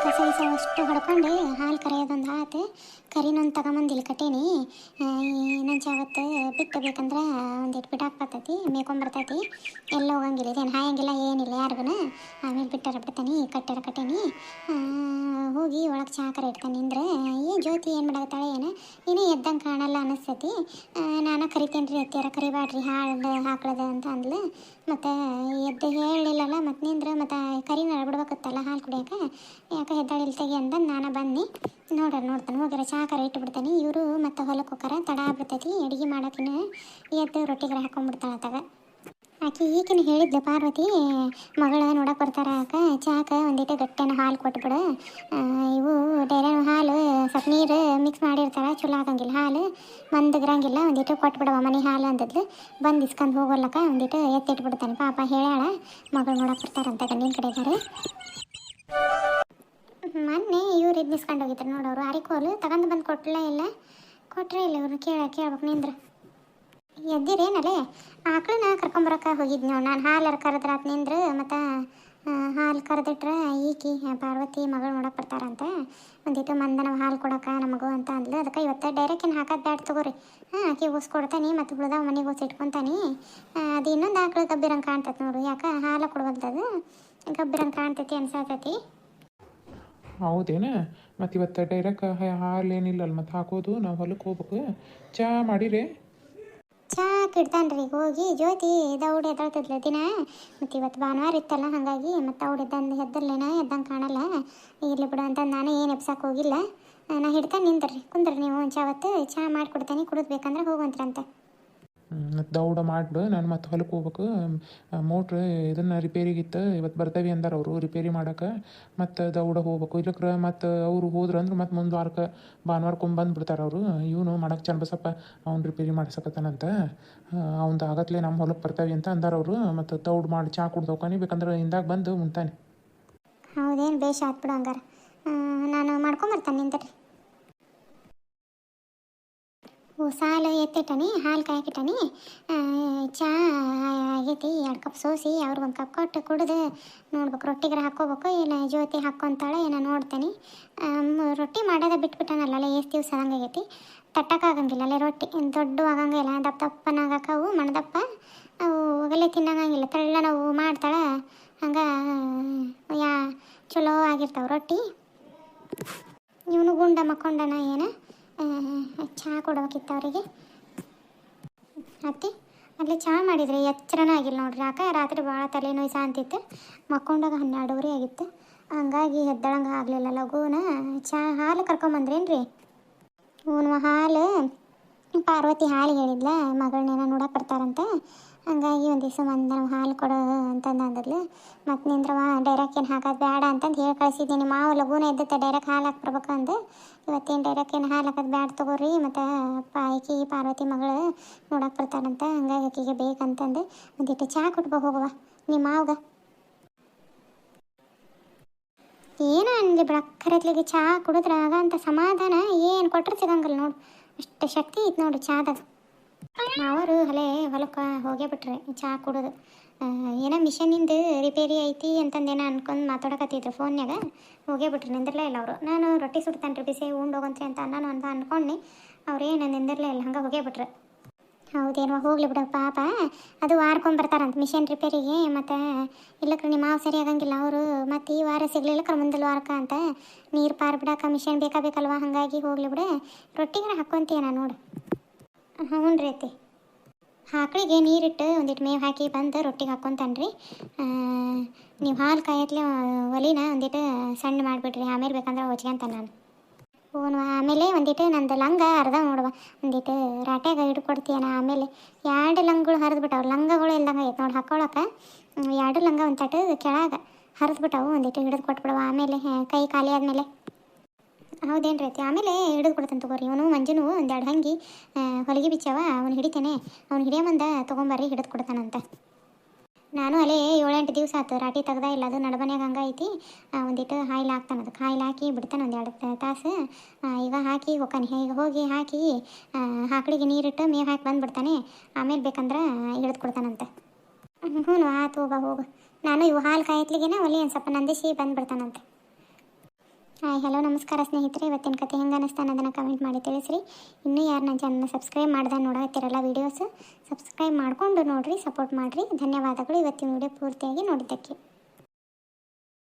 ಕಸ ಗಿಸ ಅಷ್ಟು ಹೊಡ್ಕೊಂಡು ಹಾಲು ಕರೆಯೋದೊಂದು ಆತು. ಕರಿನೊಂದು ತಗೊಂಬಂದಿಲ್ಲ ಕಟ್ಟೇನಿ. ಇನ್ನೊಂದು ಅವತ್ತು ಬಿಟ್ಟು ಬೇಕಂದ್ರೆ ಒಂದಿಟ್ಟು ಬಿಡಾಕ್ ಬರ್ತೈತಿ, ಮೇಕೊಂಬರ್ತೈತಿ. ಎಲ್ಲ ಹೋಗಂಗಿಲ್ಲ, ಇದೇನು ಹಾಯಂಗಿಲ್ಲ ಏನಿಲ್ಲ ಯಾರಿಗೂ. ಆಮೇಲೆ ಬಿಟ್ಟಾರ ಬಿಡ್ತಾನೆ, ಕಟ್ಟಾರ ಕಟ್ಟೇನಿ. ಹೋಗಿ ಒಳಗೆ ಚಹಾ ಕರೆ ಇಡ್ತಾನೆ. ಅಂದ್ರೆ ಏನು ಜ್ಯೋತಿ ಏನು ಮಾಡಾಕತ್ತಾಳೆ ಏನು ಇನ್ನೇ ಎದ್ದಂಗೆ ಕಾಣಲ್ಲ ಅನ್ನಿಸ್ತೈತಿ. ನಾನು ಕರಿತೇನೆ ರೀ ಅತ್ತಿಯಾರ, ಕರಿಬಾಡ್ರಿ ಹಾಳು ಹಾಕ್ಳದ ಅಂತ ಅಂದ್ಲು. ಮತ್ತು ಎದ್ದು ಹೇಳಿಲ್ಲಲ್ಲ ಮತ್ತು ನಿಂದ್ರೆ ಮತ್ತು ಕರಿನ ಬಿಡ್ಬೇಕತ್ತಲ್ಲ ಹಾಲು ಕುಡಿಯೋಕೆ. ಯಾಕೆ ಹೆದ್ದಾಳಿಲ್ ತೆಗಿ ಅಂತಂದು ನಾನು ಬನ್ನಿ ನೋಡ್ತಾನೆ. ಹೋಗ್ಯಾರ ಚಹಾ ಕರೆ ಇಟ್ಬಿಡ್ತಾನೆ. ಇವರು ಮತ್ತು ಹೊಲಕ್ಕೆ ಹೋಗಾರ, ತಡ ಆಗ್ಬಿಡ್ತೈತಿ ಅಡುಗೆ ಮಾಡೋಕಿನ. ಎದ್ದು ರೊಟ್ಟಿಗೆ ಹಾಕೊಂಡ್ಬಿಡ್ತಾಳೆ ಆತಾಗ. ಆಕೆ ಈಗಿನ ಹೇಳಿದ್ಲು ಪಾರ್ವತಿ, ಮಗಳ ನೋಡಕ್ಕೆ ಬರ್ತಾರ ಅಕ್ಕ, ಚಾಕ ಒಂದಿಟ್ಟು ಗಟ್ಟೆನ ಹಾಲು ಕೊಟ್ಬಿಡು. ಇವು ಡೈರೆ ಹಾಲು ಸ್ವಲ್ಪ ನೀರು ಮಿಕ್ಸ್ ಮಾಡಿರ್ತಾರೆ, ಚಲೋ ಆಗಂಗಿಲ್ಲ, ಹಾಲು ಮಂದಗಿರಂಗಿಲ್ಲ, ಒಂದಿಟ್ಟು ಕೊಟ್ಬಿಡವ ಮನೆ ಹಾಲು ಅಂತಿದ್ಲು. ಬಂದು ಇಸ್ಕೊಂಡು ಹೋಗೋಲ್ಲಕ್ಕ ಒಂದಿಟ್ಟು ಎತ್ತಿಟ್ಬಿಡ್ತಾನೆ. ಪಾಪ ಹೇಳಾಳ, ಮಗಳು ನೋಡಕ್ಕೆ ಬರ್ತಾರಂತ ಗಂಡಿನ ಕಡೆಗಾರೆ. ಮೊನ್ನೆ ಇವ್ರು ಇದು ಇಸ್ಕೊಂಡು ಹೋಗಿದ್ರು ನೋಡೋರು ಅರಿಕೋಲು, ತಗೊಂಡು ಬಂದು ಕೊಟ್ಟಲೇ ಇಲ್ಲ ಇವ್ರು. ಕೇಳ್ಬೇಕು ನಿಂದ್ರೆ ಎದ್ದಿರೇನಲ್ಲೇ. ಆಕಳನ್ನ ಕರ್ಕೊಂಬರಕ್ಕೆ ಹೋಗಿದ್ನಿ ನೋಡಿ ನಾನು. ಹಾಲು ಕರೆದ್ರಾತ್ ನಿಂದ್ರೆ, ಮತ್ತು ಹಾಲು ಕರೆದಿಟ್ರೆ ಈಕಿ ಪಾರ್ವತಿ ಮಗಳು ನೋಡಕ್ಕೆ ಬರ್ತಾರಂತ. ಒಂದಿಟ್ಟು ಮಂದನ ಹಾಲು ಕೊಡೋಕೆ ನಮಗೂ ಅಂತ ಅಂದ್ಲು. ಅದಕ್ಕೆ ಇವತ್ತು ಡೈರೆಕ್ಟ್ ಏನು ಹಾಕೋದು ಬ್ಯಾಡ ತಗೋರಿ. ಆಕೆ ಕೊಡ್ತಾನೆ ಮತ್ತು ಉಳ್ದಾವ ಮನೆಗೆ ಇಟ್ಕೊತಾನೆ. ಅದು ಇನ್ನೊಂದು ಆಕಳು ಗಬ್ಬಿರಂಗೆ ಕಾಣ್ತೈತೆ ನೋಡು, ಯಾಕೆ ಹಾಲು ಕೊಡುವಂಥದ್ದು ಗಬ್ಬಿರಂಗೆ ಕಾಣ್ತೈತಿ ಅನ್ಸತೈತಿ. ಹೌದೇನು? ಮತ್ತು ಇವತ್ತು ಡೈರೆಕ್ಟ್ ಹಾಲು ಏನಿಲ್ಲಲ್ಲ ಮತ್ತು ಹಾಕೋದು, ನಾವು ಹೊಲಕ್ಕೆ ಹೋಗ್ಬೇಕು. ಚಹಾ ಮಾಡಿರಿ? ಚಹಾ ಕಿಡ್ತಾನೆ ರೀ ಹೋಗಿ. ಜ್ಯೋತಿ ದೌಡಿ ಎದ್ದಾಳ್ತಿದ್ಲು ದಿನ, ಮತ್ತು ಇವತ್ತು ಭಾನುವಾರ ಇತ್ತಲ್ಲ ಹಾಗಾಗಿ. ಮತ್ತು ಅವ್ಳು ಎದ್ದಂಗೆ ಕಾಣಲ್ಲ. ಇರಲಿ ಬಿಡು ಅಂತ ನಾನು ಏನು ಎಬ್ಸಕ್ಕೆ ಹೋಗಿಲ್ಲ. ನಾ ಹಿಡ್ತಾನೆ ನಿಂದ್ರಿ, ಕುಂದ್ರಿ ನೀವು ಒಂದು ಚಾವತ್ತು ಚಹಾ ಮಾಡಿಕೊಡ್ತಾನೆ, ಕುಡಿದ್ಬೇಕಂದ್ರೆ ಹೋಗುವಂತ್ರಂತೆ. ಮತ್ತು ದೌಡ ಮಾಡಿಬಿಡು, ನಾನು ಮತ್ತೆ ಹೊಲಕ್ಕೆ ಹೋಗ್ಬೇಕು. ಮೋಟ್ರ್ ಇದನ್ನು ರಿಪೇರಿಗಿತ್ತು, ಇವತ್ತು ಬರ್ತೇವೆ ಅಂದಾರ ಅವರು ರಿಪೇರಿ ಮಾಡೋಕೆ. ಮತ್ತು ದೌಡ ಹೋಗ್ಬೇಕು. ಇಲ್ಲಕ್ರೆ ಮತ್ತು ಅವರು ಹೋದ್ರು ಅಂದ್ರೆ ಮತ್ತು ಮುಂದೆ ವಾರಕ್ಕೆ ಭಾನುವಾರಕ್ಕೊಮ್ಮೆ ಬಂದುಬಿಡ್ತಾರೆ ಅವರು. ಇವನು ಮಾಡಕ್ಕೆ ಚನ್ನಬಸಪ್ಪ ಅವ್ನು ರಿಪೇರಿ ಮಾಡ್ಸಕತ್ತಾನಂತ. ಅವ್ನು ಆಗತ್ಲೇ ನಮ್ಮ ಹೊಲಕ್ಕೆ ಬರ್ತೇವೆ ಅಂತ ಅಂದಾರ ಅವರು. ಮತ್ತು ದೌಡ್ ಮಾಡಿ ಚಹಾ ಕುಡ್ದೋಕಾನಿ, ಬೇಕಂದ್ರೆ ಹಿಂದಾಗ ಬಂದು ಉಣ್ತಾನೆ. ಹೌದೇನು ಬೇಷ ಆತ್ಬಿಡು ಹಂಗಾರೆ. ನಾನು ಮಾಡ್ಕೊಂಬರ್ತಾನೆ ನಿಂತರಿ. ಸಾಲು ಎತ್ತಿಟ್ಟನಿ, ಹಾಲು ಕಾಯಕ್ಕಿಟ್ಟನಿ. ಚಹಾ ಆಗೈತಿ, 2 ಕಪ್ ಸೋಸಿ ಅವ್ರಿಗೊಂದು ಕಪ್ ಕೊಟ್ಟು ಕುಡಿದು ನೋಡ್ಬೇಕು. ರೊಟ್ಟಿಗೆ ಹಾಕ್ಕೋಬೇಕು, ಇಲ್ಲ ಜ್ಯೋತಿ ಹಾಕ್ಕೊಂತಾಳೆ ಏನೋ ನೋಡ್ತೇನೆ. ರೊಟ್ಟಿ ಮಾಡೋದೇ ಬಿಟ್ಬಿಟ್ಟಾನಲ್ಲ, ಎಷ್ಟು ದಿವಸ ಹಂಗಾಗೈತಿ. ತಟ್ಟಕ್ಕಾಗಂಗಿಲ್ಲ ಅಲ್ಲೇ ರೊಟ್ಟಿ, ದೊಡ್ಡ ಆಗಂಗಿಲ್ಲ, ದಪ್ಪನಾಗಕ್ಕವು ಮಣ್ಣದಪ್ಪ. ಅವು ಒಗಲೆ ತಿನ್ನಂಗಿಲ್ಲ, ತೆಳ್ಳ ನಾವು ಮಾಡ್ತಾಳೆ ಹಂಗೆ. ಚಲೋ ಆಗಿರ್ತಾವೆ ರೊಟ್ಟಿ. ಇವನು ಗುಂಡ ಮಕ್ಕೊಂಡನ ಏನು. ಚಹಾ ಕೊಡ್ಬೇಕಿತ್ತು ಅವರಿಗೆ. ಅತ್ತೆ ಅಲ್ಲಿ ಚಹಾ ಮಾಡಿದ್ರಿ, ಎಚ್ಚರನೂ ಆಗಿಲ್ಲ ನೋಡ್ರಿ. ಯಾಕೆ ರಾತ್ರಿ ಭಾಳ ತಲೆನೋವು ಅಂತಿತ್ತು. ಮಕ್ಕೊಂಡಾಗ 12 ಆಗಿತ್ತು, ಹಂಗಾಗಿ ಎದ್ದಳಂಗೆ ಆಗಲಿಲ್ಲ ಲಘುನ. ಚಹಾ ಹಾಲು ಕರ್ಕೊಂಬಂದ್ರೇನು ರೀ? ಹ್ಞೂ, ಹಾಲು ಪಾರ್ವತಿ ಹಾಲು ಹೇಳಿದ್ಲ, ಮಗಳನ್ನೇನೋ ನೋಡಕ್ಕೆ ಬರ್ತಾರಂತೆ. ಹಂಗಾಗಿ ಒಂದು ದಿವಸ ಮಂದನ ಹಾಲು ಕೊಡು ಅಂತಂದು ಅಂದಿದ್ಲು. ಮತ್ತು ನಿಂದ್ರವ ಡೈರೆಕ್ಟ್ ಏನು ಹಾಕೋದು ಬೇಡ ಅಂತಂದು ಹೇಳಿ ಕಳಿಸಿದ್ದೀನಿ. ಮಾವು ಲಘುನ ಎದ್ದುತ್ತೆ ಡೈರೆಕ್ಟ್ ಹಾಲು ಹಾಕ್ಬರ್ಬೇಕು ಅಂದು. ಇವತ್ತೇನು ಡೈರೆಕ್ಟ್ ಏನು ಹಾಲು ಹಾಕೋದು ಬ್ಯಾಡ ತಗೋರಿ, ಮತ್ತು ಆಕಿ ಪಾರ್ವತಿ ಮಗಳು ನೋಡಕ್ಕೆ ಬರ್ತಾರಂತ. ಹಂಗಾಗಿ ಆಕಿಗೆ ಬೇಕಂತಂದು ಒಂದಿಟ್ಟು ಚಹಾ ಕೊಟ್ಬೋ ಹೋಗುವ ನಿಮ್ಮ ಮಾವ್ಗೆ. ಏನೋ ಅನ್ಲಿ ಬಿಡಕ್ಕರತ್ಲಿಗೆ ಚಹಾ ಕುಡಿದ್ರಾಗ ಅಂತ ಸಮಾಧಾನ ಏನು ಕೊಟ್ಟರೆ ಸಿಗಂಗಿಲ್ಲ ನೋಡು. ಅಷ್ಟು ಶಕ್ತಿ ಐತೆ ನೋಡು ಚಹಾದಾಗ. ಅವರು ಹೊಲಕ್ಕೆ ಹೋಗೇ ಬಿಟ್ರೆ ಚಹಾ ಕುಡೋದು. ಏನೋ ಮಿಷನಿಂದ ರಿಪೇರಿ ಐತಿ ಅಂತಂದೇನೋ ಅನ್ಕೊಂಡು ಮಾತಾಡಕತ್ತಿದ್ರು ಫೋನ್ಯಾಗ. ಹೋಗೇ ಬಿಟ್ರಿ, ನಿಂದಿರಲೇ ಇಲ್ಲ ಅವರು. ನಾನು ರೊಟ್ಟಿ ಸುಡ್ತಾನೆ ರೀ ಬಿಸಿ ಉಂಡೋಗಂತ್ರಿ ಅಂತ ನಾನು ಅಂತ ಅಂದ್ಕೊಂಡು ಅವ್ರೇನು ನಿಂದಿರಲೇ ಇಲ್ಲ, ಹಂಗೆ ಹೋಗೇ ಬಿಟ್ರೆ. ಹೌದೇನೋ, ಹೋಗ್ಲಿ ಬಿಡು ಪಾಪ. ಅದು ವಾರಕ್ಕೊಂಬರ್ತಾರಂತ ಮಿಷನ್ ರಿಪೇರಿಗೆ. ಮತ್ತು ಇಲ್ಲಕ್ರೆ ನಿಮ್ಮ ಮಾವು ಸರಿ ಆಗಂಗಿಲ್ಲ ಅವರು. ಮತ್ತು ಈ ವಾರ ಸಿಗ್ಲಿಲ್ಲಕ್ರೆ ಮುಂದಿನ ವಾರಕ್ಕೆ ಅಂತ ನೀರು ಪಾರು ಬಿಡಕ್ಕೆ ಮಿಷನ್ ಬೇಕಲ್ವ. ಹಾಗಾಗಿ ಹೋಗ್ಲಿ ಬಿಡು, ರೊಟ್ಟಿಗೆ ಹಾಕ್ಕೊಂತೀಯ ನಾನು ನೋಡು. ಹ್ಞೂ ರೀ ಅತ್ತಿ. ಆಕಳಿಗೆ ನೀರಿಟ್ಟು ಒಂದಿಟ್ಟು ಮೇವು ಹಾಕಿ ಬಂದು ರೊಟ್ಟಿಗೆ ಹಾಕ್ಕೊಂತಾನೆ ರೀ. ನೀವು ಹಾಲು ಕಾಯತ್ಲೆ ಒಲಿನ ಒಂದಿಟ್ಟು ಸಣ್ಣ ಮಾಡಿಬಿಡ್ರಿ, ಆಮೇಲೆ ಬೇಕಂದ್ರೆ ಹೊಚ್ಕೊಂತಾನೆ ನಾನು. ಹ್ಞೂ, ಆಮೇಲೆ ಒಂದಿಟ್ಟು ನಂದು ಲಂಗ ಅರ್ಧ ನೋಡುವ, ಒಂದಿಟ್ಟು ರಾಟ್ಯಾಗ ಹಿಡ್ಕೊಡ್ತೀಯನ. ಆಮೇಲೆ 2 ಲಂಗಗಳು ಹರಿದ್ಬಿಟ್ಟವು, ಲಂಗಗಳು ಇಲ್ದಂಗೆ ಐತೆ ನೋಡಿ ಹಾಕ್ಕೊಳಕ್ಕೆ. 2 ಲಂಗ ಒಂದು ತಟ್ಟು ಕೆಳಗೆ ಹರಿದ್ಬಿಟ್ಟವು, ಒಂದಿಟ್ಟು ಹಿಡಿದು ಕೊಟ್ಬಿಡವ. ಆಮೇಲೆ ಕೈ ಖಾಲಿ ಆದಮೇಲೆ. ಹೌದೇನು ರೀ? ಆಮೇಲೆ ಹಿಡಿದು ಕೊಡ್ತಾನೆ ತಗೋರಿ. ಇವನು ಮಂಜುನು 1-2 ಹಂಗಿ ಹೊಲಿಗೆ ಬಿಚ್ಚವ, ಅವ್ನು ಹಿಡಿತೇನೆ. ಅವ್ನು ಹಿಡಿಯೋ ಮುಂದೆ ತೊಗೊಂಬರ್ರಿ, ಹಿಡಿದು ಕೊಡ್ತಾನಂತ. ನಾನು ಅಲ್ಲೇ 7-8 ದಿವಸ ಆಯ್ತು ರಾಟಿ ತೆಗ್ದ ಇಲ್ಲ. ಅದು ನಡಬನ್ಯಾಗ ಹಂಗೆ ಐತಿ. ಒಂದಿಟ್ಟು ಹಾಯ್ಲು ಹಾಕ್ತಾನೆ, ಅದಕ್ಕೆ ಹಾಯ್ಲು ಹಾಕಿ ಬಿಡ್ತಾನೆ 1-2 ತಾಸು. ಈಗ ಹಾಕಿ ಹೋಗ್ತಾನೆ. ಈಗ ಹೋಗಿ ಹಾಕಿ ಆಕಳಿಗೆ ನೀರಿಟ್ಟು ಮೇವು ಹಾಕಿ ಬಂದುಬಿಡ್ತಾನೆ. ಆಮೇಲೆ ಬೇಕಂದ್ರೆ ಹಿಡಿದು ಕೊಡ್ತಾನಂತೆ. ಹ್ಞೂ ಆತು, ಹೋಗು. ನಾನು ಇವು ಹಾಲು ಕಾಯತ್ಲಿಗೆನ ಒಲಿ ಒಂದು ಸ್ವಲ್ಪ ನಂದಿಸಿ ಬಂದುಬಿಡ್ತಾನಂತೆ. ಹಾಯ್ ಹಲೋ ನಮಸ್ಕಾರ ಸ್ನೇಹಿತರೆ. ಇವತ್ತಿನ ಕತೆ ಹೆಂಗೆ ಅನ್ನಿಸ್ತಾ ಅನ್ನೋದನ್ನು ಕಮೆಂಟ್ ಮಾಡಿ ತಿಳಿಸ್ರಿ. ಇನ್ನೂ ಯಾರು ನನ್ನ ಚಾನಲ್ನ ಸಬ್ಸ್ಕ್ರೈಬ್ ಮಾಡ್ದೆ ನೋಡತ್ತಿರಲ್ಲ ವೀಡಿಯೋಸ್ ಸಬ್ಸ್ಕ್ರೈಬ್ ಮಾಡಿಕೊಂಡು ನೋಡಿರಿ, ಸಪೋರ್ಟ್ ಮಾಡಿರಿ. ಧನ್ಯವಾದಗಳು ಇವತ್ತಿನ ವಿಡಿಯೋ ಪೂರ್ತಿಯಾಗಿ ನೋಡಿದ್ದಕ್ಕೆ.